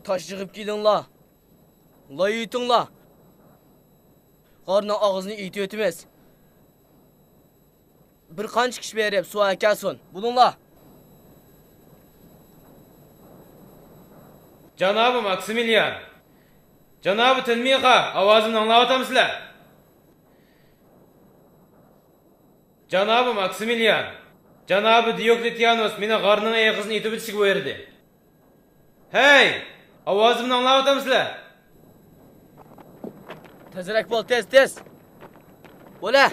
taş yığıp gidinla. La yitinla. Qarının ağzını iti ötümez. Bir qancha kishi berib suv akasin. Bulunla. Janabı Maksimilian. Janabı Tinmiqa, ovozimni anglayotamsizlar? Janabı Maksimilian. Janabı Diokletianos meni qarning ayog'ini itib o'tishga buyurdi. Hey! Ovozimni anglayotamsizlar? Tezroq bo'l, tez. Bo'la.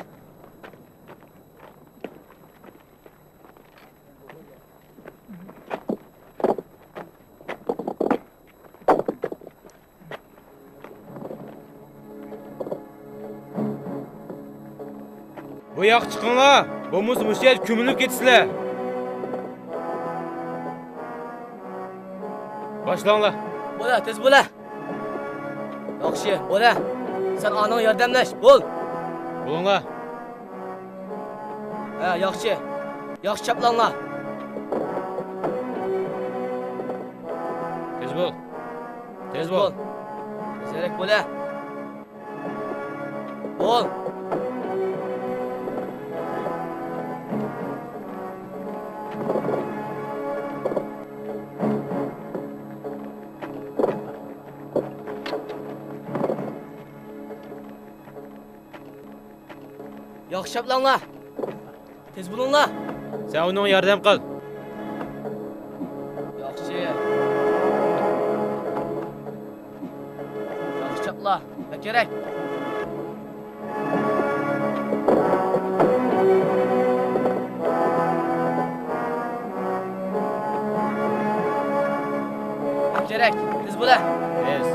Bu yoq chiqinglar. Bo'lmasa o'sha yer ko'milib ketisizlar. Boshlanglar. Bo'la, tez bo'la. Yaxshi, bo'la. Sen anang yordamlash, bo'l. Bo'linglar. Ha, yaxshi. Yaxshi chaplanglar. Tez bo'l. Tez bo'l. Tezroq bo'la. Bo'l. Yaxshi chaplanglar. Tez bo'linglar. Sen uning yordam qil. Yaxshi. Yaxshi chapla. Ne kerak? Ne kerak? Tez bo'la. Tez.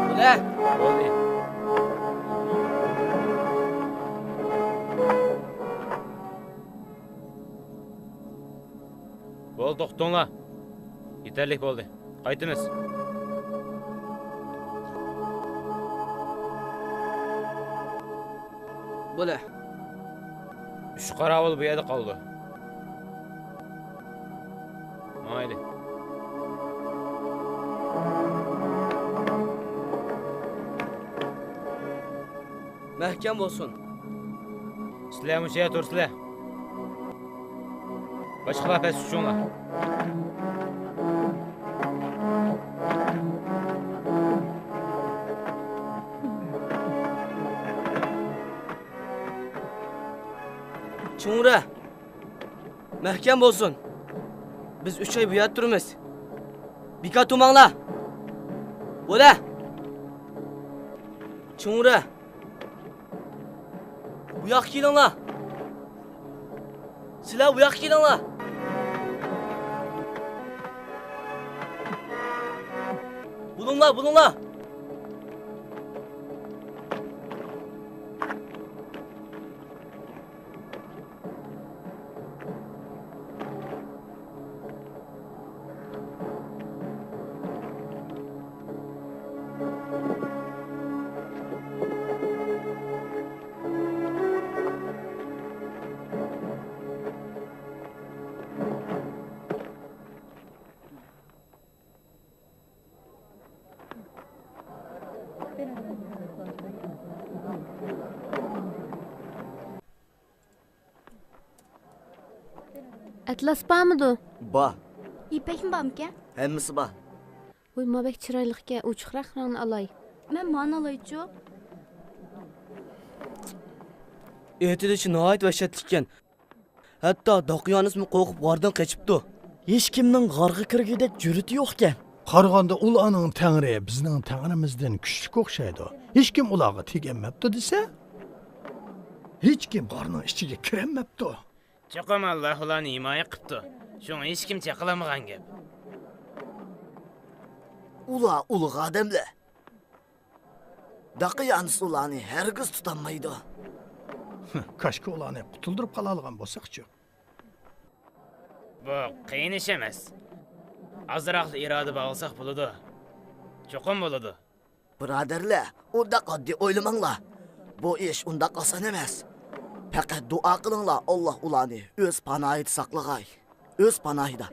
Bo'la. Bo'ldi. Bo'ldi, to'xtanglar. Yetarlik bo'ldi. Qaytimiz. Bo'la. Shu qorovul bu yerda qoldi. Mayli. Mahkam bo'lsin. Sizlar o'sha yerda tursizlar. Boshqalar past tushinglar. Chumra. Mahkam bo'lsin. Biz 3 oy bu yerda turamiz. Bika tumanglar. Bo'la. Chumra. Bu yoqqa kelinglar. Sizlar bu yoqqa kelinglar. Bulunlar. Atlas bormidi? Bor. İpekmi bormikan? Hammasi bor. Voy, mabek chiroyliga uchiqroq rangni olay. Men mani olaychi. Ertadachi nihoyat vahshatli ekan. Hatto Doqiyonismi qo'rqib g'ordan qochibdi. Hech kimning g'orga kirgidek jur'ati yo'q ekan. Qaraganda ularning tangri bizning tangrimizdan kuchli o'xshaydi. Hech kim ularga teganmabdi desa, hech kim g'orning ichiga kiramabdi. Chaqam Alloh ularni himoya qilibdi. Shunga hech kim chaqalamagan gap. Ular ulug' odamlar. Doqiyonis ularni hargiz tutolmaydi. Kashki ularni qutuldirib qola olgan bo'lsak-chi. Bu qiyin ish emas. Azroq iroda bog'lasak bo'ladi. Cho'qim bo'ladi. Birodarlar, unda oddiy o'ylamanglar. Bu ish unda oson emas. Faqat duo qilinglar, Alloh ularni o'z panohida saqlag'ay. O'z panohida.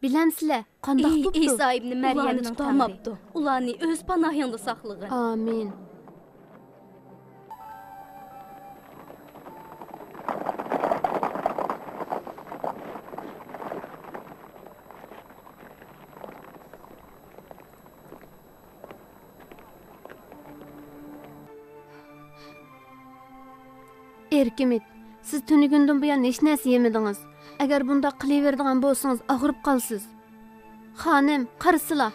Bilemsizlar, qandaq Ey bo'pti? İsa ibn Meryem'nin tutamaptı. Ularni öz panohingda saqlag'in. Amin. Erkimit, siz tünügündün buyan hech narsa yemediniz. Agar bunda qilaveradigan bo'lsangiz, og'rib qolsiz. Xonim, qarasila.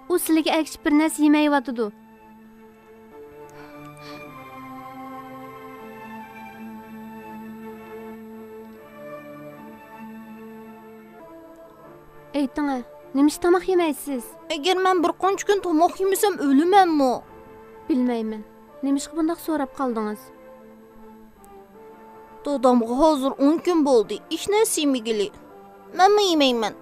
U sizlarga ergishib bir narsa yemayotidi. Ayting-a, nima tomoq yemaysiz? Agar men bir qancha kun tomoq yemasam o'lamanmi? Bilmayman. Nimishqa bundoq so'rab qoldingiz? Dadamga hozir 10 kun bo'ldi. Hech narsa yemagili. Men yemayman.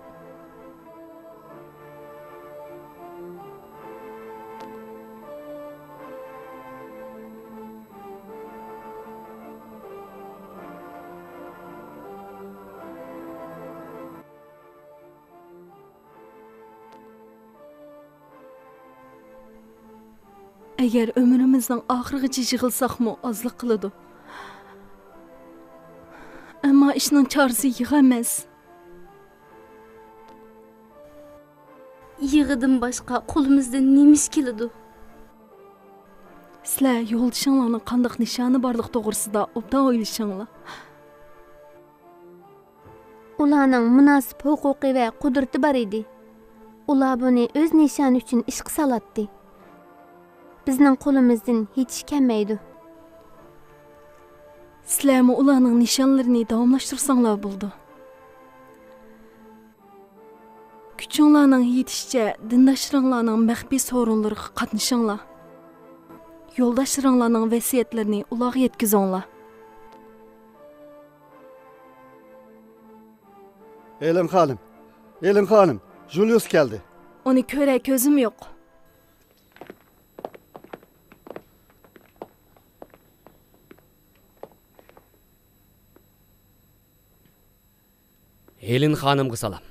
Agar umrimizning oxirigacha yig'ilsaqmi, ozlik qiladi. Ammo ishning chorasi yig'i emas. Yig'idan boshqa qo'limizdan nima ish keladi? Sizlar yo'ldishinglarning qanday nishoni borliq to'g'risida obdan o'ylashinglar. Ularning munosib huquqi va qudrati bor edi. Ular buni o'z nishoni uchun ish qisalatdi. Bizning qo'limizdan hech ish kelmaydi. Sizlarmi ularning nishonlarini davomlashtirsanglar bo'ldi. Kuchinglarning yetishicha dindoshlaringlarning maxfiy so'rovlariga qatnashinglar. Yo'ldoshlaringlarning vasiyatlarini ularga yetkazinglar. Elin xanım, Julius geldi. Onu ko'ray ko'zim yo'q. Helin xonimga salom.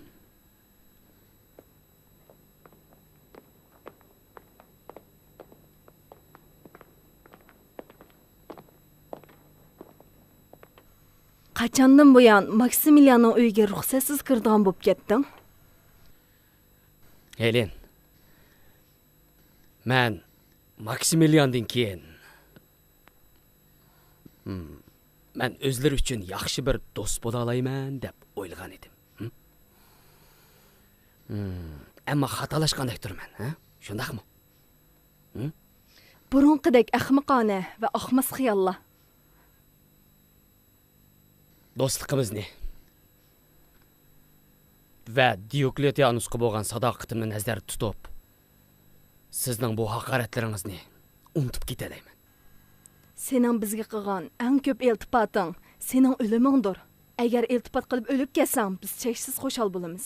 Qachondan buyon Maksimilianning uyiga ruxsatsiz kirdigan bo'lib ketding? Helin. Men Maksimiliandan keyin men o'zlari uchun yaxshi bir do'st bo'la olayman deb o'ylagan edim. Ammo xatolashgandek turman, ha? Shundaqmi? Burunqidek ahmoqona va ahmas xiyollar. Do'stligimizni va Diokletianusga bo'lgan sadoqatimni nazarda tutib, sizning bu haqoratlaringizni unutib ketalayman. Sening bizga qilgan eng ko'p iltifoting sening o'limingdir. Agar iltifot qilib o'lib ketsang, biz cheksiz xushal bo'lamiz.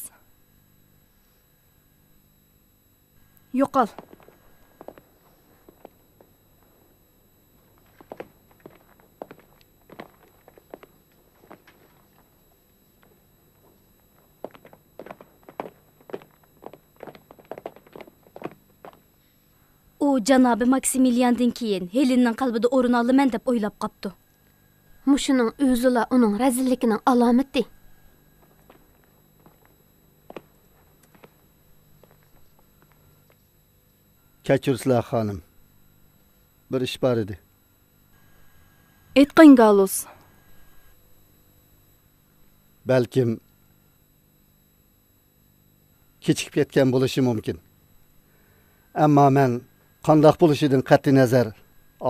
Yo'qol. U janobi Maksimiliandan keyin Helenning qalbida o'rin olaman deb o'ylab qopti. Mushuning o'zila uning razilligining alomati. Kechirsizlar xanım. Bir ish bor edi. Aytqin Galus. Balkim kechikib ketgan bo'lishi mumkin. Ammo men qandoq bo'lishidan qat'iy nazar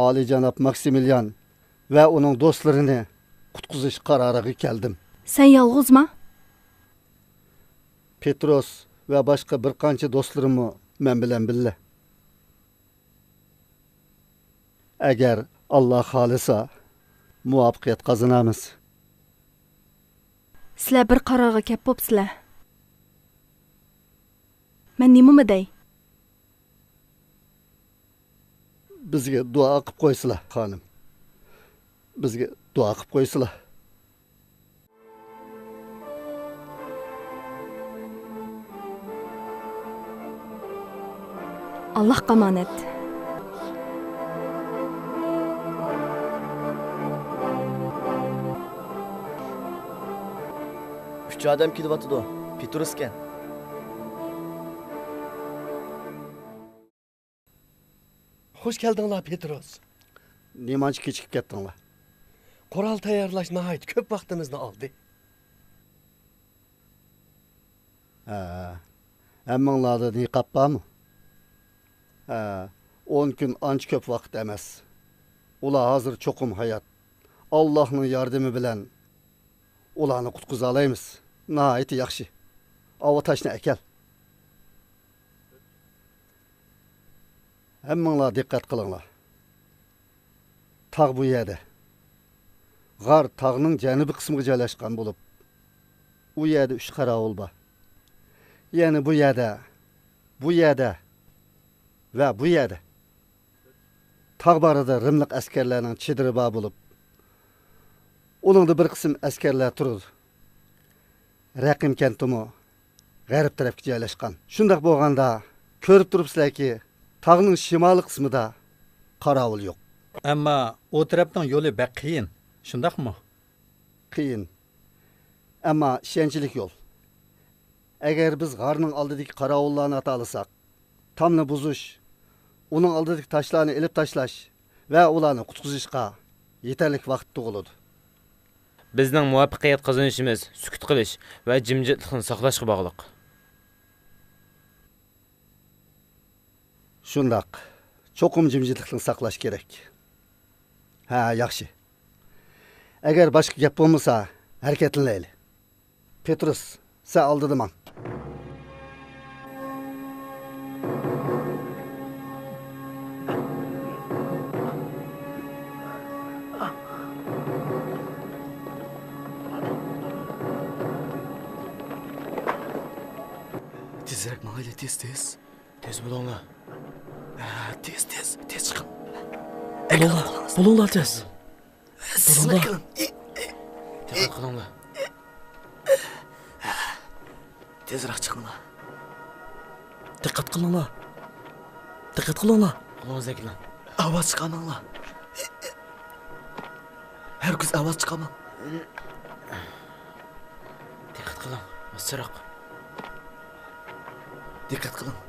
oliyjanob Maksimilian va uning do'stlarini qutqizish qaroriga keldim. Sen yolg'izmi? Petros va boshqa bir qancha do'stlarim men bilan birga. Agar Alloh xolisa muvaffaqiyat qozonamiz. Sizlar bir qarorga kelib bo'psizlar. Men nima dey? Bizga duo qilib qo'ysizlar, xonim. Bizga duo qilib qo'ysizlar. Allohga omonat. Üç adam kelyapti. Petrus ekan. Hoş geldinglar Petrus. Nemancha kechikib ketdinglar? Qurol tayyorlash nihoyat ko'p vaqtimizni oldi. Ha. Hammanglarda niqob bormi? Ha, 10 kun ancha ko'p vaqt emas. Ular hozir cho'qim hayot. Allohning yordami bilan ularni qutqiza olamiz. Nihoyat yaxshi. Avotashni akal. Hammanglar diqqat qilinglar. Tog' bu yerda. G'ar tog'ning janubiy qismiga joylashgan bo'lib, u yerda 3 qarovul bor. Ya'ni bu yerda va bu yerda. Tog' barida Rimlik askarlarning chidiri bor bo'lib, uningda bir qism askarlar turadi. Raqim kentimi g'arb tarafga joylashgan. Shundoq bo'lganda, ko'rib turibsizlarki, tog'ning shimoliy qismida qarovul yo'q. Ammo o tarafning yo'li bak qiyin. Shundaqmi? Qiyin. Ammo ishonchlik yo'l. Agar biz g'arning oldidagi qarovullarni atalasak, tomni buzish, uning oldidagi toshlarni ilib tashlash va ularni qutqizishga yetarlik vaqt tug'iladi. Bizning muvaffaqiyat qozonishimiz sukut qilish va jimjitlikni saqlashga bog'liq. Shundoq, cho'qim jimjitlikni saqlash kerak. Ha, yaxshi. Agar boshqa gap bo'lmasa, harakatlanaylik. Petrus, sen oldida man. Tezroq mayli, tez. Tez bo'linglar. Tez chiqing. Bulunglar tez. Sizlar Diqqat qilinglar. tezroq chiqinglar. Diqqat qilinglar. Diqqat qilinglar. Qo'ng'izlar. Ovoz chiqamanglar. Herkes ovoz chiqaman. Diqqat qiling. Ostroq. Diqqat qiling.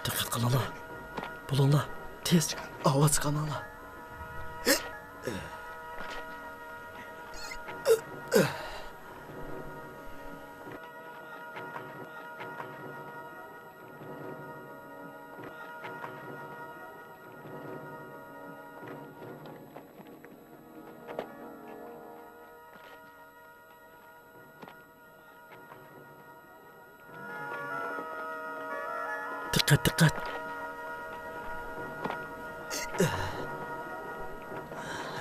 Diqqat qilinglar. Bulunglar tez. Ovoz chiqamanglar. Diqqat.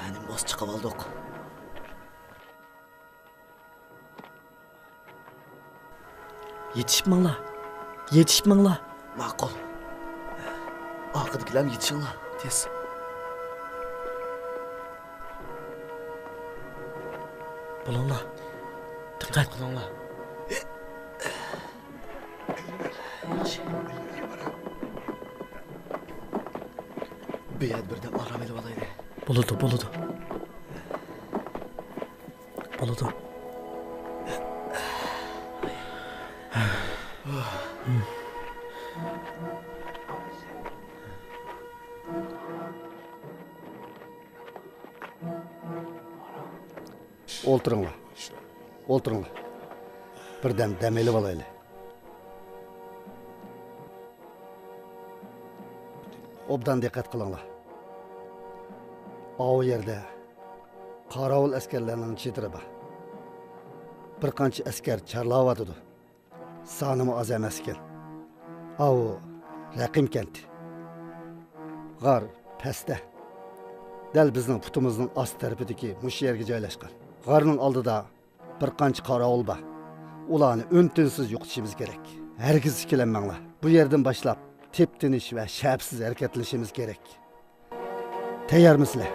Endi boz chiqib oldik. Yetishmanglar. Ma'qul. Orqadagilarni yetishinglar, tez. Bulunglar. Diqqat qilinglar. Bu yer birdan orom elib olaydi. Bo'ladi. O'ltiringlar. Birdan dam elib olaylik. Obdan diqqat qilinglar. O yerda qarovul askarlarining chetiri bor. Bir qancha askar charlayotdi. Sonimi oz emas ekan. O raqim kenti. G'ar pastda. Dal bizning putimizning ost tarafidagi mush yerga joylashgan. G'arning oldida bir qancha qarovul bor. Ularni o'ntinsiz yo'qotishimiz kerak. Hargiz ikkilanmanglar. Bu yerdan boshlab tep-tinish va shabsiz harakatlanishimiz kerak. Tayyormisizlar?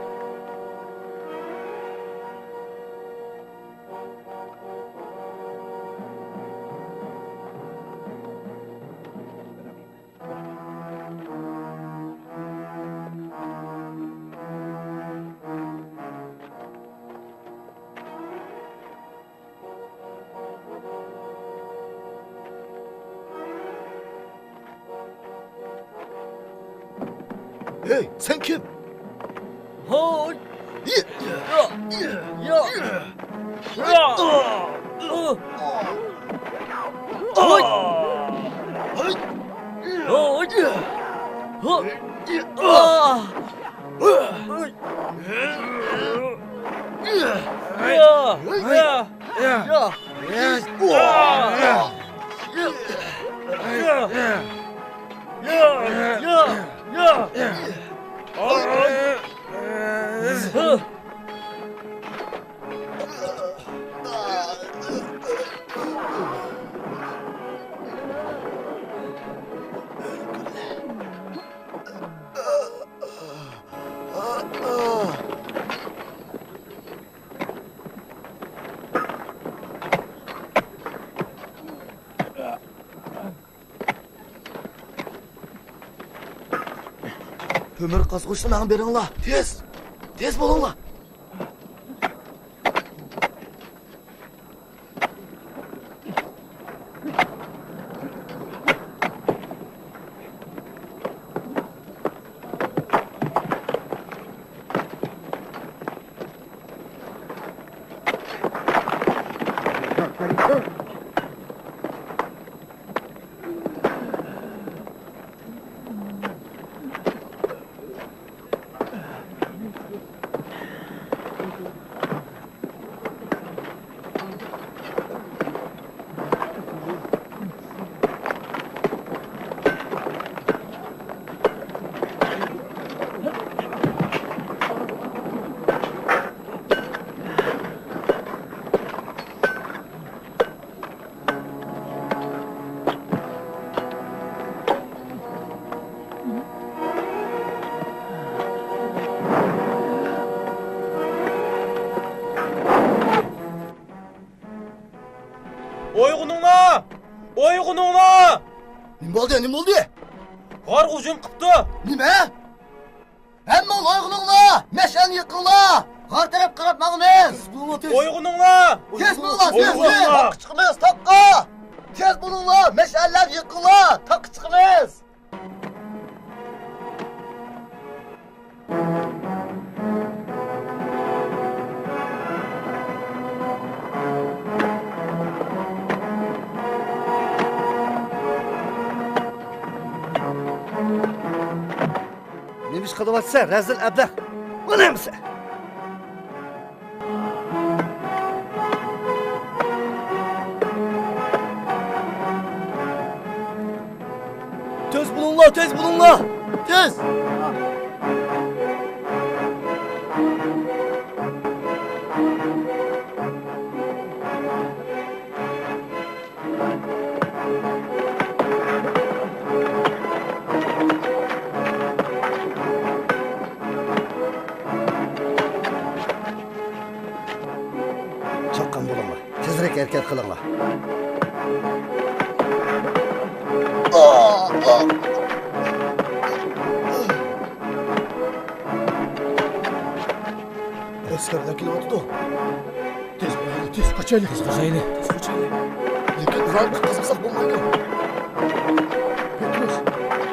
Hey, sen kim? Hoy! Kömür kazgıçını bana verin la. Tez. Tez bulun la. Oyğununglar! Oyğununglar! Nima oldu? Nima oldu? Var hujum qıptı. Nima? Hamma oyğununglar! Meşani yıkınlar! Har taraf qarab mağınız! Oyğununglar! Tez bulunlar! Tez! Oyğununglar! Takı çıkınız! Takı! Tez bulunlar! Meşaller yıkınlar! Takı çıkınız! Nemish qilyapsan, razil ablah. Mana misa? Tez bulunla, tez bulunla. Tez. Chaqqan bo'linglar. Tezroq harakat qilinglar. Askarlar kelyapti. Tez bo'ling, tez qochaylik. Tez qochaylik. Tez qochaylik. Lekin ularni qizg'asak bo'lmaydi. Petrus,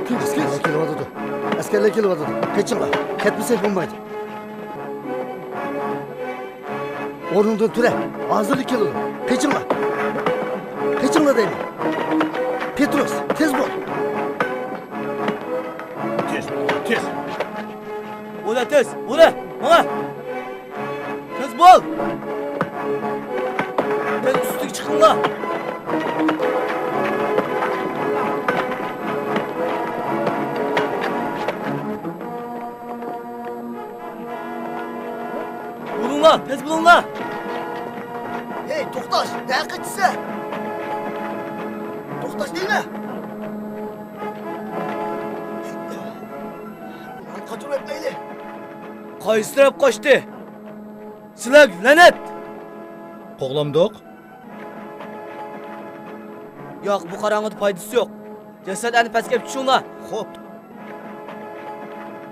tez kelyapti. Askarlar kelyapti. Qechinglar. Ketmasak bo'lmaydi. O'rningdan tura. Hozirlik keladi. Qechinglar. Qechinglar deyman. Petrus, tez bo'l. Tez bo'l, tez. Bo'la tez, bo'la. Mana. Tez bo'l. Tez ustiga chiqinglar. Bulunlar, tez bulunlar. Hey, to'xtash! Daqiqachisi! To'xtash deymi? Ularni qochirib o'tmaylik. Qaysi taraf qochdi? Sizlar la'nat. Qo'g'lamdoq. Yo'q, bu qorong'ida foydasi yo'q. Jasadlarni pastga tushinglar. Xo'p.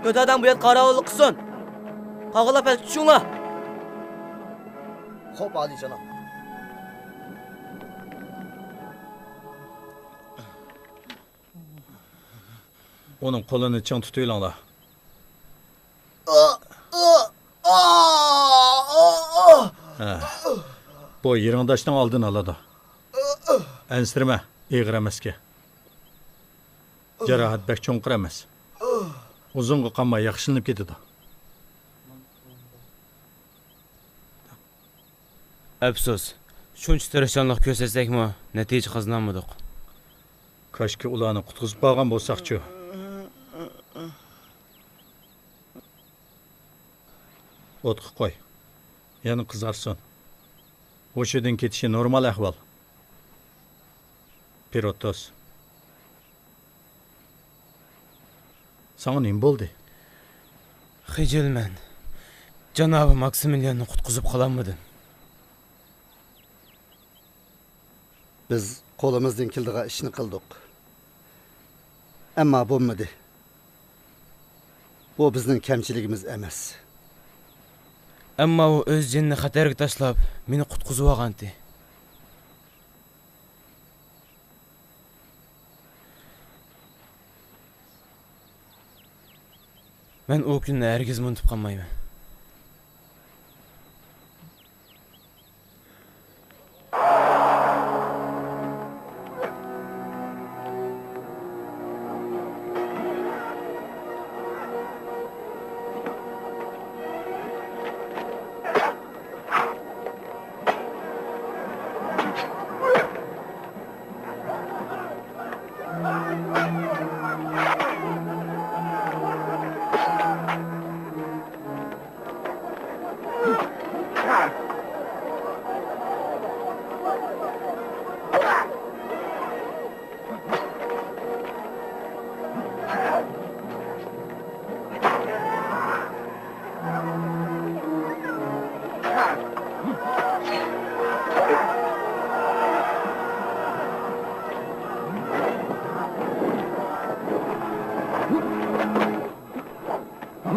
Ko'tadan bu yer qorovullik qilsin. Qog'illar pastga tushinglar. Xo'p, oliyjanob. Uning qo'lini ching tutinglar. Bu yeringdaşning oldini oladi. Ansirma, ig'ir emasga. Jarohat bek cho'nqir emas. Uzunga qolmay yaxshilanib ketadi. Afsus, shuncha tirishchanlik ko'rsatsakmi, natija qozonolmadik. Koshki ularni qutqizib qolgan bo'lsaqchi. O'tqa qo'y. Yana qizarsin. O'shadan ketishi normal ahvol. Pirotos. Sana nima bo'ldi? Xijilman. Janobi Maksimilianni qutqizib qololmadim. Biz qo'limizdan keldigan ishni qildik. Ammo bo'lmadi. Bu bizning kamchiligimiz emas. Ammo u o'z jinni xatarga tashlab, meni qutqizib olgandi. Men o kunni hergiz unutib qolmayman.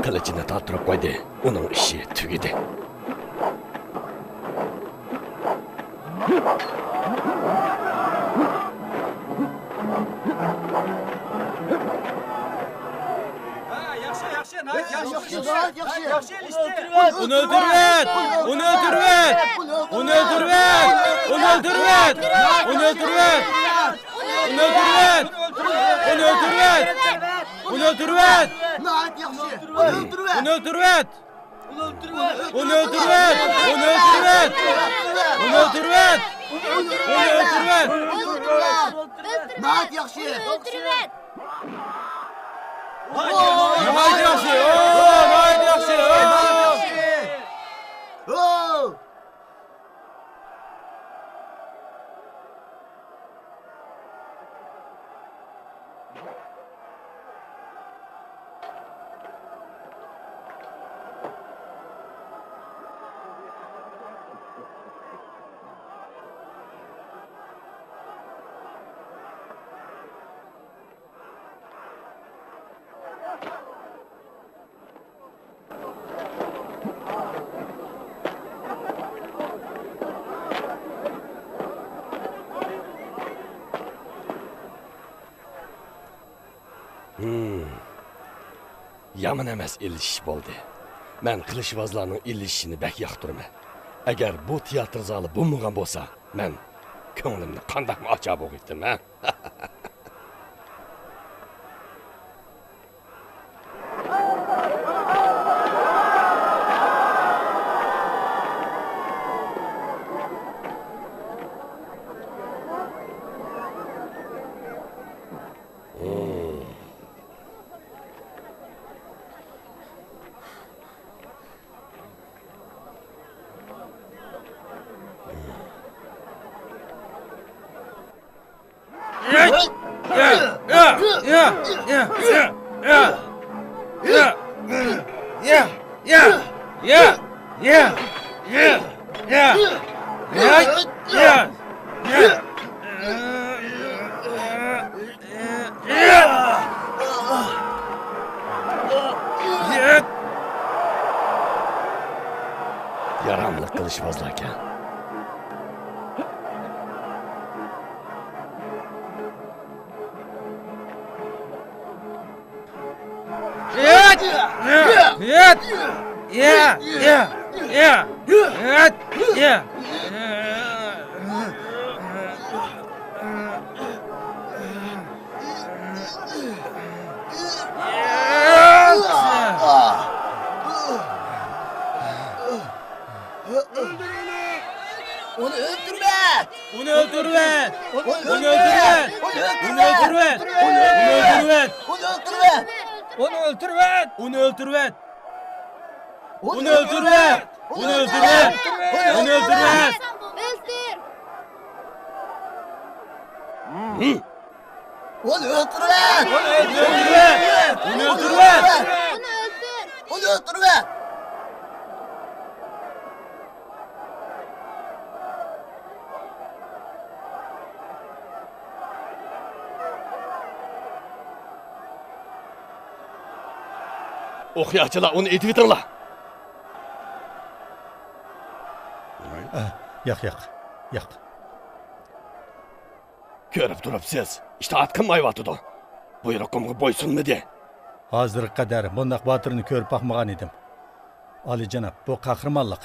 Qilichini tortirib qo'ydi. Uning ishi tugadi. Uni o'ldirib! Uni o'ldirib! Uni o'ldirib! Uni o'ldirib! Uni o'ldirib! Uni o'ldirib! Uni o'ldirib! Uni o'ldirib! Nəhayət yaxşı. Öldürüb. Uni o'ldirib! Uni o'ldirib! Uni o'ldirib! Uni o'ldirib! Uni o'ldirib! Nəhayət yaxşı. Öldürüb. Nəhayət yaxşı! Nəhayət yaxşı! Yaman emas ilishish bo'ldi. Men qilishvozlarning ilishishini bak yoqtiraman. Agar bu teatr zali bo'lmagan bo'lsa, men ko'nglimni qandaqmi ochab o'qitdim, ha? Yaramlı qilishvozlarkan. Ya. Ya. Onu öldürme! Onu öldürme! Onu öldürme! Onu Onu öldürme! Onu öldürme! Onu öldürme! Onu öldürme! Onu öldürme! Onu öldürme! Onu öldürme! Onu öldürme! Onu öldürme! Onu öldürme! O'qiyotchilar uni aytib o'tinglar. Yo'q. Ko'rib turibsiz, itoat qilmayotdi. Buyruqimga bo'ysunmadi. Hozirga qadar bundoq botirni ko'rib boqmagan edim. Oliyjanob, bu qahramonlik.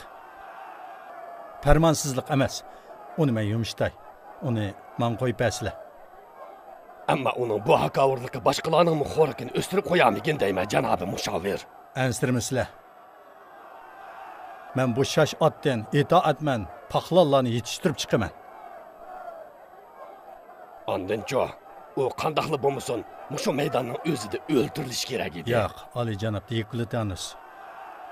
Farmonsizlik emas. Uni men yumshtay. Uni men qo'yib asla. Ammo uning bu haqovrligi boshqalarning xo'rligini o'stirib qo'yamikin deyman, janobi mushovir. Ansirmisizlar. Men bu shosh otdan itoatman, paxlonlarni yetishtirib chiqaman. Ondan-cho u qandoqli bo'lmasin, mushu maydonning o'zida o'ldirilishi kerak edi. Yo'q, oliyjanob Diyokletianus.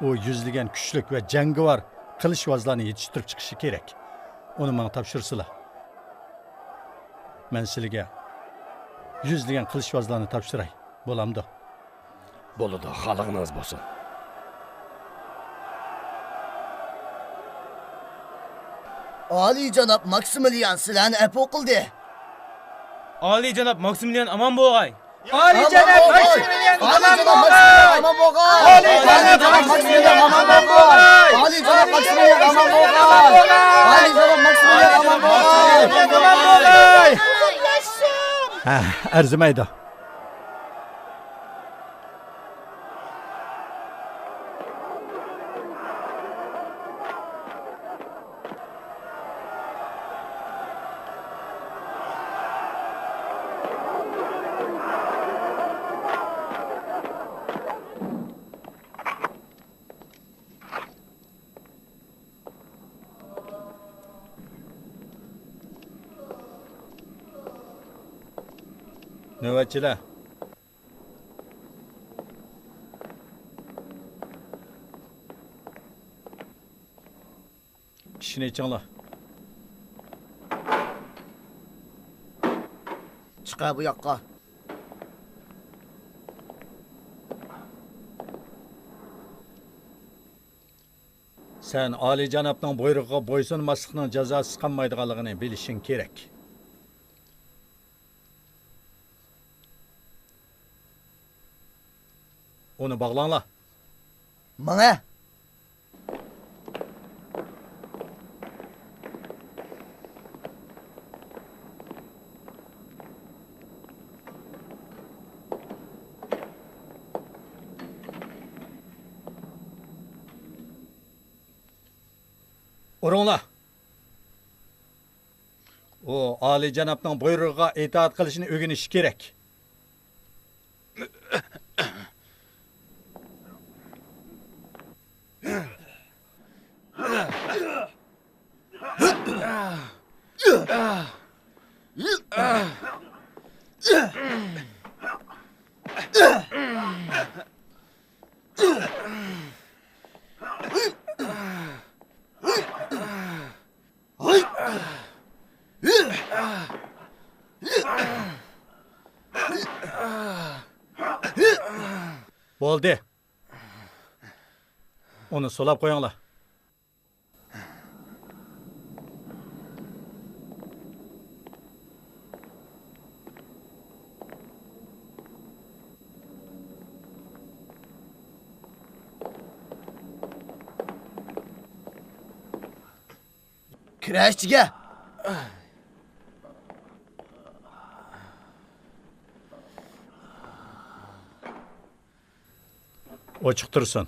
U yuzlagan kuchlik va jangovar qilishvozlarni yetishtirib chiqishi kerak. Uni menga topshirsizlar. Men sizlarga yuzlagan qilishvozlarni topshiray. Bo'lamdi? Bo'ladi, xalqingiz bo'lsin. Oliyjanob Maksimilian sizlarni afv qildi. Oliyjanob Maksimilian aman bo'lg'ay. Oliyjanob Maksimilian aman bo'lg'ay. Oliyjanob Maksimilian aman bo'lg'ay. Oliyjanob Maksimilian aman bo'lg'ay. Oliyjanob Maksimilian aman bo'lg'ay. Ha, arzimaydi. Navbatchilar. Ishni aytinglar. Chiqa bu yoqqa. Sen oliyjanobning buyrug'iga bo'ysunmaslikning jazosiz qolmaydiganligini bilishing kerak. Onu bağlanla. Mana. Urunla. O oliyjanobning buyrug'iga itoat qilishni o'rganish kerak. Bo'ldi. Onu solab qo'yinglar. Kurashchiga. Ochiq tursin.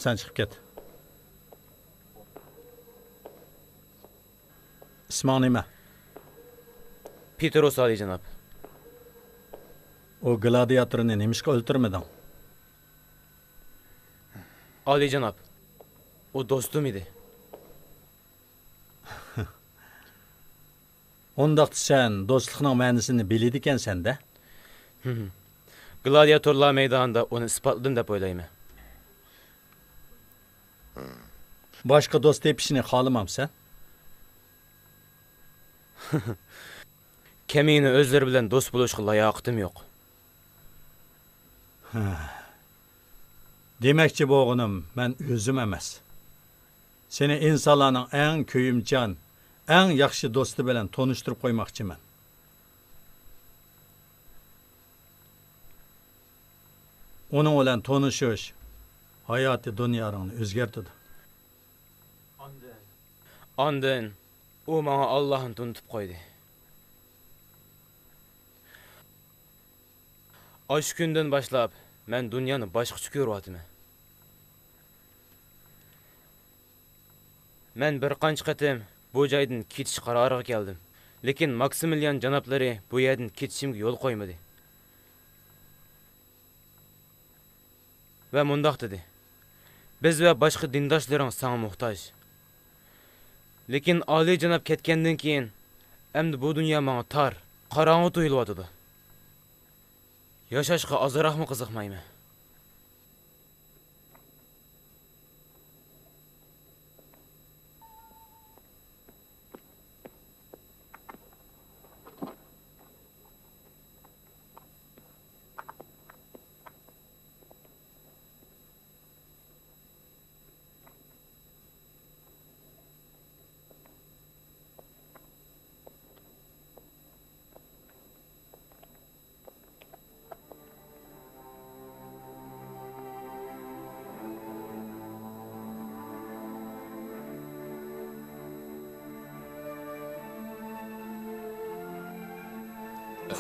Sen chiqib ket. Isming nima? Petros Ali janob. O gladiatorni nemishqa o'ltirmading? Ali janob. O do'stim edi. Ondaqda sen do'stlikning ma'nosini biladi ekansan-da. Gladiatorlar maydonida uni isbotladim deb o'ylayman. Boshqa do'st tepishni xohlamamsan? Kemini o'zlari bilan do'st bo'lishga layoqitim yo'q. Demakchi bo'g'inim, men o'zim emas. Seni insonlarning eng kuyimchan, eng yaxshi do'sti bilan tanishtirib qo'ymoqchiman. Uning bilan tanishish hayoti dunyoning o'zgartirdi. Ondan u menga Allohni tunitib qo'ydi. Osh kundan boshlab men dunyoni boshqacha ko'ryapman. Men bir qancha qatim bu joydan ketish qaroriga keldim. Lekin Maksimilian janoblari bu yerdan ketishimga yo'l qo'ymadi. Va mundoq dedi. Biz va boshqa dindoshlarimiz senga muhtoj. Lekin Ali janob ketgandan keyin endi bu dunyo menga tor, qorong'u tuyulyotdi. Yashashga ozroqmi qiziqmayman.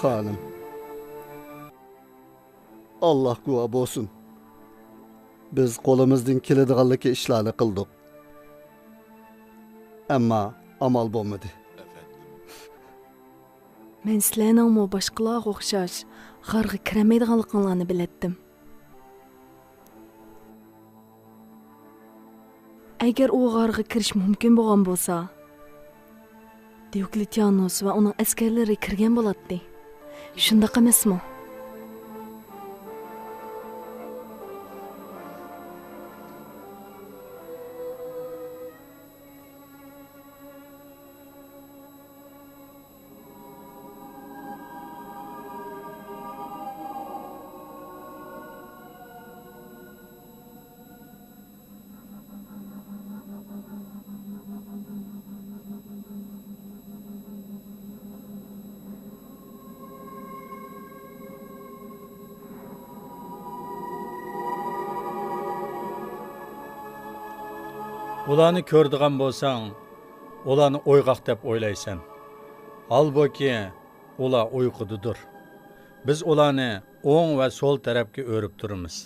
Hanım. Allah guvoh bo'lsin. Biz qo'limizdan keladiganligi ishlarni qildik. Ammo amal bo'lmadi. Men sizlarning mo boshqalarga o'xshash g'arga kiramaydiganliklarini biletdim. Agar u g'arga kirish mumkin bo'lgan bo'lsa, Diokletianus va uning askarlari kirgan bo'ladi. Shunday emasmi? Ularni ko'rdigan bo'lsang, ularni o'yg'oq deb o'ylaysan. Halbuki ular uyqudadir. Biz ularni o'ng va so'l tarafga o'rib turamiz.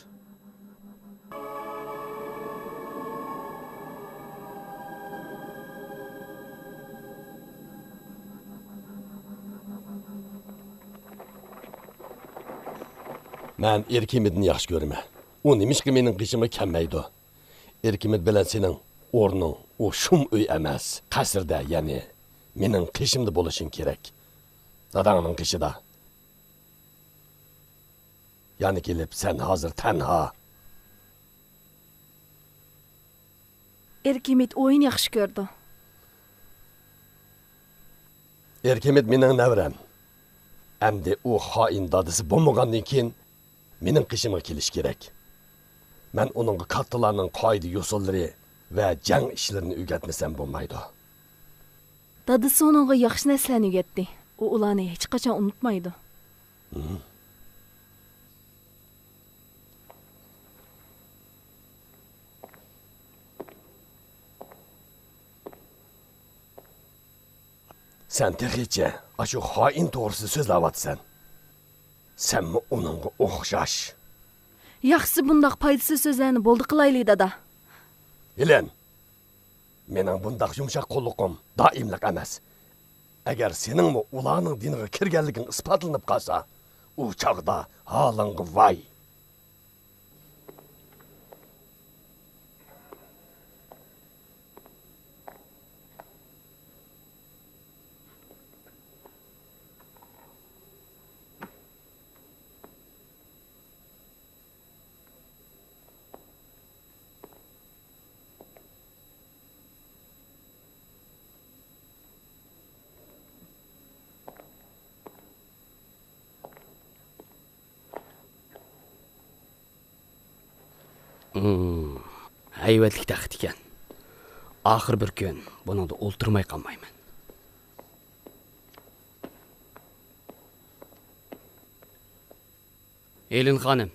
Men Erkimidni yaxshi ko'raman. U nimishqa mening qishimga kelmaydi. Erkimid bilan sening o'rning o shum uy emas, qasrda, ya'ni mening qishimda bo'lishing kerak. Dadangning qishida. Ya'ni kelib sen hozir tanha. Erkimid o'yin yaxshi ko'rdi. Erkimid mening navram. Endi u xoin dadisi bo'lmagandan keyin mening qishimga kelish kerak. Men onunga kattalarning qoida usullari va jang ishlarini o'rgatmasam bo'lmaydi. Dadisi onunga yaxshi narsalarni o'rgatdi. U ularni hech qachon unutmaydi. Sen tehiçe aşu xoin to'g'risi so'zlayapsan. Senmi onunga o'xshash? Yaxshisi bundaq foydasiz so'zlarni bo'ldi qilaylik dada. Helen, mening bundaq yumshoq qo'lliqim doimlik emas. Agar seningmi ularning diniga kirganliging isbotlanib qolsa, u chog'da holingga voy. Hayvatlik taxt ekan. Oxir bir kun buningda o'ltirmay qolmayman. Elin xonim.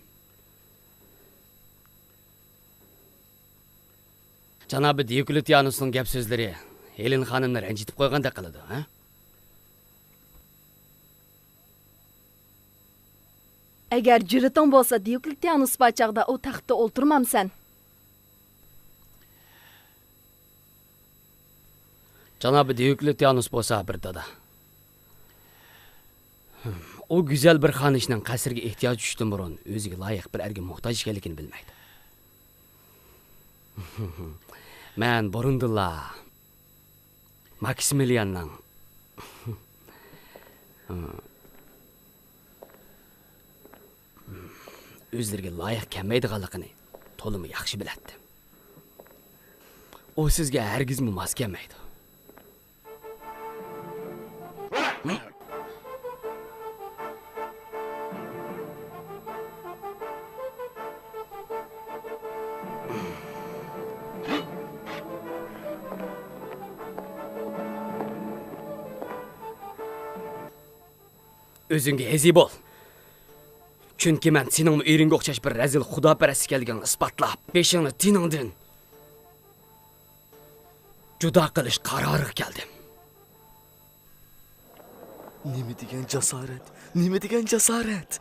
Janobi Diokletsianusning gap so'zlari Elin xonimni ranjitib qo'ygandek qiladi, ha? Agar juriting bo'lsa, Diokletsianus bachaqda u taxtda o'ltirmamsan. Janobi Diokletsianus bo'lsa bir dada. O go'zal bir xonishning qasrga ehtiyoj tushdan burun o'ziga loyiq bir erga muhtoj ekanligini bilmaydi. Men burundilla Maximilianning o'zlariga loyiq kelmaydiganligini to'limi yaxshi biladi. O sizga hargiz mos kelmaydi. O'zingga hezi bo'l. Chunki men sening eringa o'xshash bir razil xudoparast ekanligingni isbotlab, beshingni tiningdan judo qilish qaroriga keldim. Nima degan jasorat? Nima degan jasorat?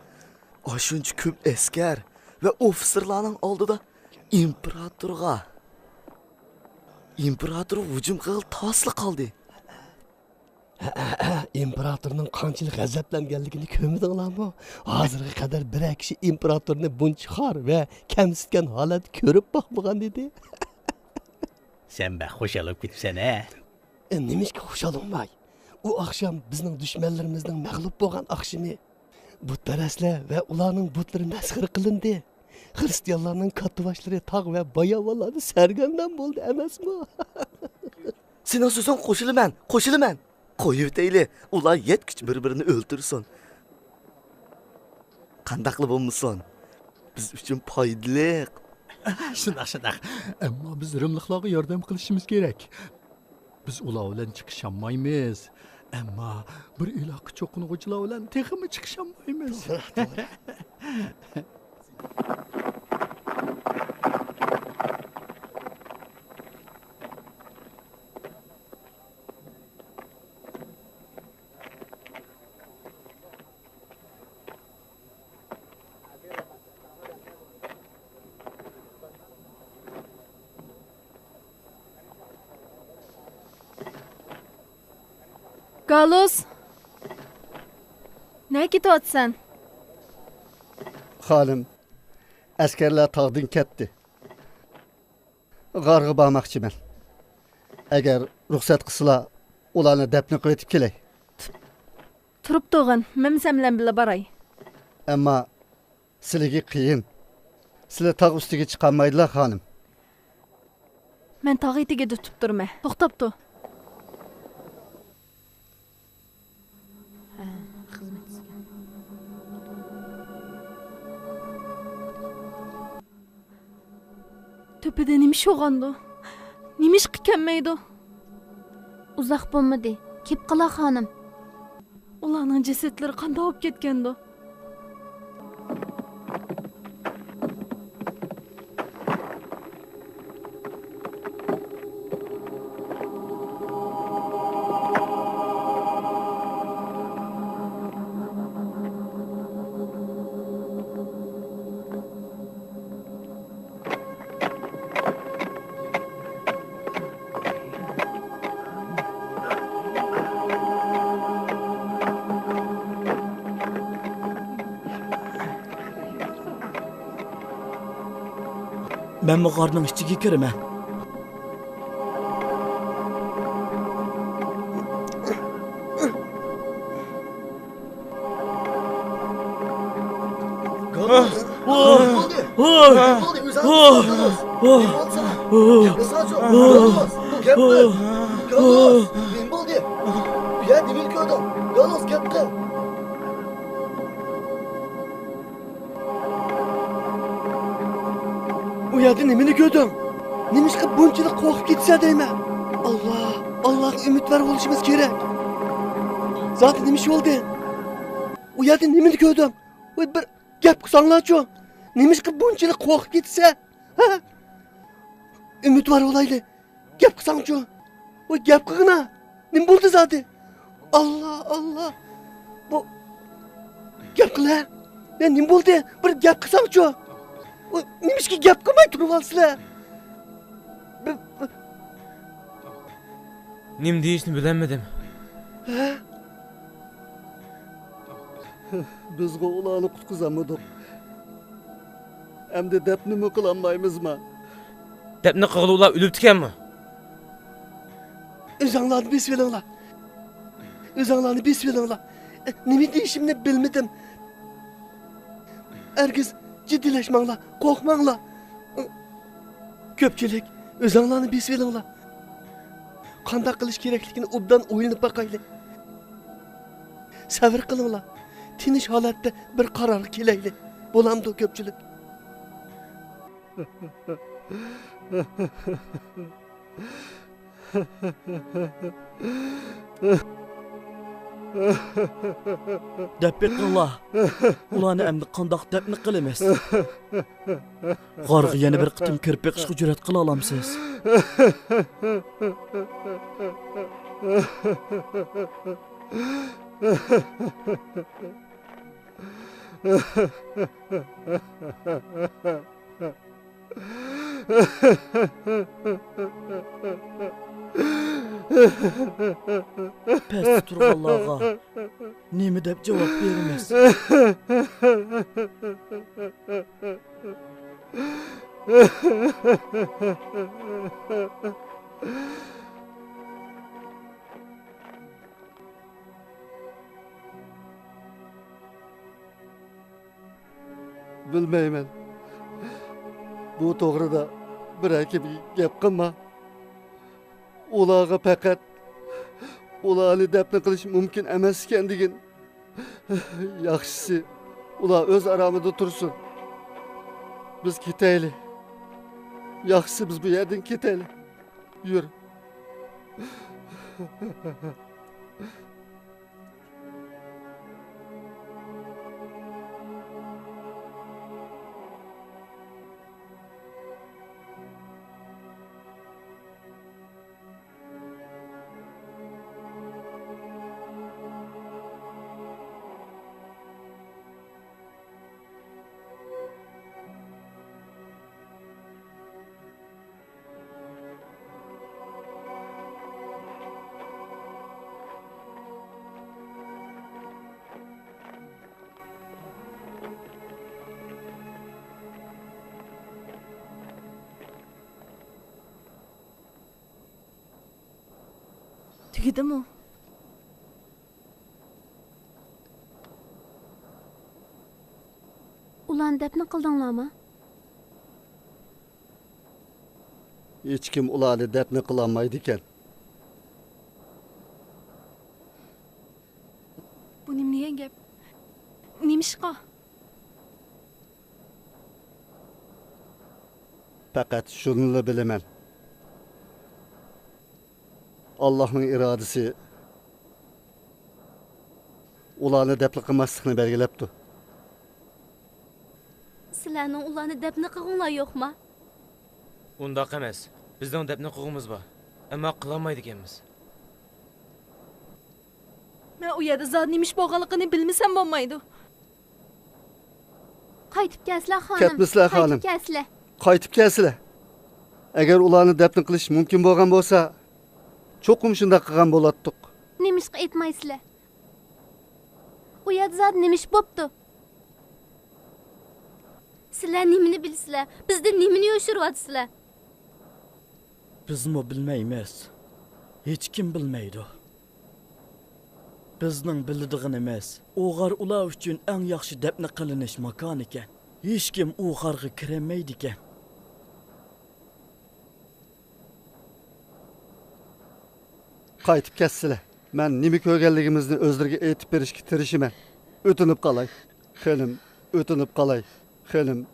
Oshuncha ko'p askar va ofitserlarning oldida imperator hujum qilib tasli qoldi. İmparatorning qanchalik g'azablanganligini ko'mdinglarmi? Hozirga qadar bir kishi imperatorni buncha xor va kamsitgan holat ko'rib boqmagan edi. Sen be xo'shalib ketibsan-a? Nimishga xo'shalolmay? U oqshom bizning dushmanlarimizning mag'lub bo'lgan oqshimi butparastlar va ularning butlari masxara qilindi. Xristianlarning kattaboshlari tog' va bayovolarni sargardon bo'ldi emasmi? Sening so'zing qo'shilaman. Qo'yib deyli, ular yetkich bir-birini o'ltirsin. Qandaqli bo'lmasin? Biz uchun foydali. Shunaq. Ammo biz rimliklarga yordam qilishimiz kerak. Biz ular bilan chiqishamaymiz. Ammo bir iloqi cho'qing'uchilar bilan texmi chiqishamaymiz. Galus. Ne ketyapsan? Xonim, askarlar tog'dan ketdi. G'arg'a bormoqchiman. Agar ruxsat qilsalar, ularni dafn qilib kelay. Turib to'g'in, men sen bilan birga boray. Ammo sizlarga qiyin. Sizlar tog' ustiga chiqolmaydilar, xonim. Men tog' etiga tutib turma. To'xtab tur. Tepede nimish yo'g'andi? Nimish qilmaydi? Uzoq bo'lmadi. Kep qila xonim. Ularning jasadlari qanday olib ketgandi? Men bu g'orning ichiga kiraman. Bu yerda nimani ko'rding? Nimishqa bunchalik qo'rqib ketsa deyman. Allohga umidvor bo'lishimiz kerak. Zot nima ish bo'ldi? U yerda nimani ko'rding? Voy bir gap qilsanglar-chi. Nimishqa bunchalik qo'rqib ketsa? Ha? Umidvor bo'laylik. Gap qilsang-chi. Voy gap qilgina. Nima bo'ldi zoti? Allah. Bu gap qila. Nima bo'ldi? Bir gap qilsang-chi. Nimishqa gap qilmay turib olsizlar? Nim deyishni bilmadim. Ha? Biz ularni qutqizamadik. Endi dafnimi qilolmaymizmi? Dafni qilib ular o'libdi-kanmi? O'zinglarni besvelinglar. O'zinglarni besvelinglar. Nima deyishimni bilmadim. Herkes ciddileşmanglar, korkmanglar. Ko'pchilik o'zinglarni besvelinglar. Qanday qilish kerakligini obdan o'ylanib baqaylik. Sabr qilinglar. Tinch holatda bir qarorga kelaylik. Bo'lamdi ko'pchilik. Debbi qilinglar. Ularni endi qandoq debni qilamiz? G'orga yana bir qitim kirib beqishga jur'at qila olamsiz? Pes turganlarga nima deb javob beramiz? Bilmayman. Bu to'g'rida bir aka gap qilma. Ularga faqat ularni dafn qilish mumkin emas ekan degan. Yaxshisi ular o'z aramida tursin. Biz ketaylik. Yaxshisi biz bu yerdan ketaylik. Yur. Tugidimi? Ularni dafn qildinglarmi? Hech kim ularni dafn qila olmaydi ekan. Bu nima degan gap? Nimishqa? Faqat shuni bilaman. Allah'ın iradesi ularni dafn qilmaslikni belgilabdi. Sizlarning ularni dafn qilg'inglar yo'qmi? Undaq emas. Bizning dafn qilg'imiz bor. Ammo qila olmaydi ekanmiz. Men u yerda zot nimish bo'lganligini bilmasam bo'lmaydi. Qaytib kelsizlar xonim. Ketmisizlar xonim. Qaytib kelsizlar. Qaytib kelsizlar. Agar ularni dafn qilish mumkin bo'lgan bo'lsa, cho'qim shunday qilgan bo'lardik. Nimishqa aytmaysizlar. U yerda zot nimish bo'pti. Sizlar nimani bilsizlar? Bizdan nimani yoshiryapsizlar? Bizmi bilmaymiz. Hech kim bilmaydi. Bizning biladiganimiz o'g'ar ular uchun eng yaxshi dafn qilinish makon ekan. Hech kim u g'arga kirmaydi ekan. Qaytib ketsizlar. Men nima ko'rganligimizni o'zlariga aytib berishga tirishiman. O'tinib qolay. Xonim, o'tinib qolay. Xonim.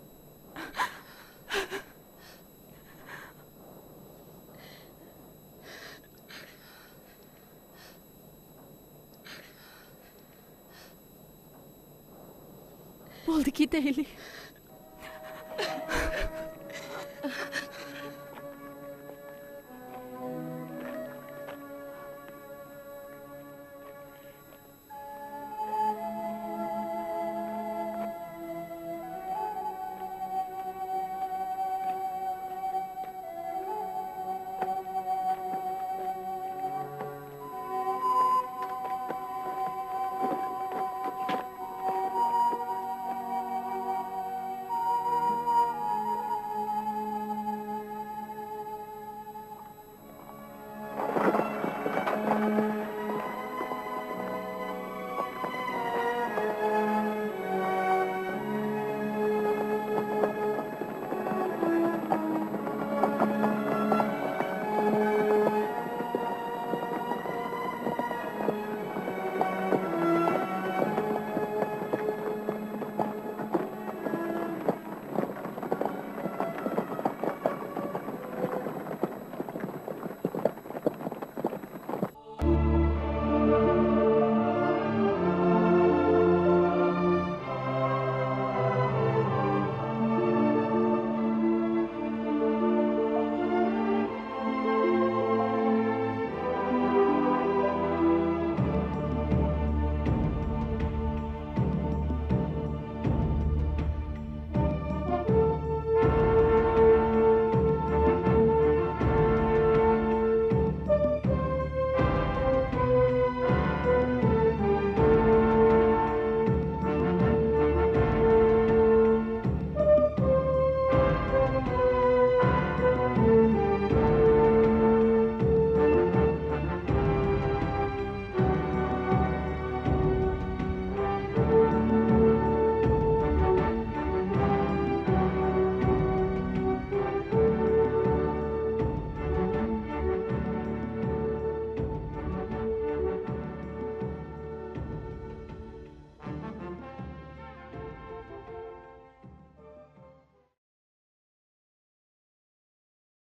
Bo'ldi, ketaylik.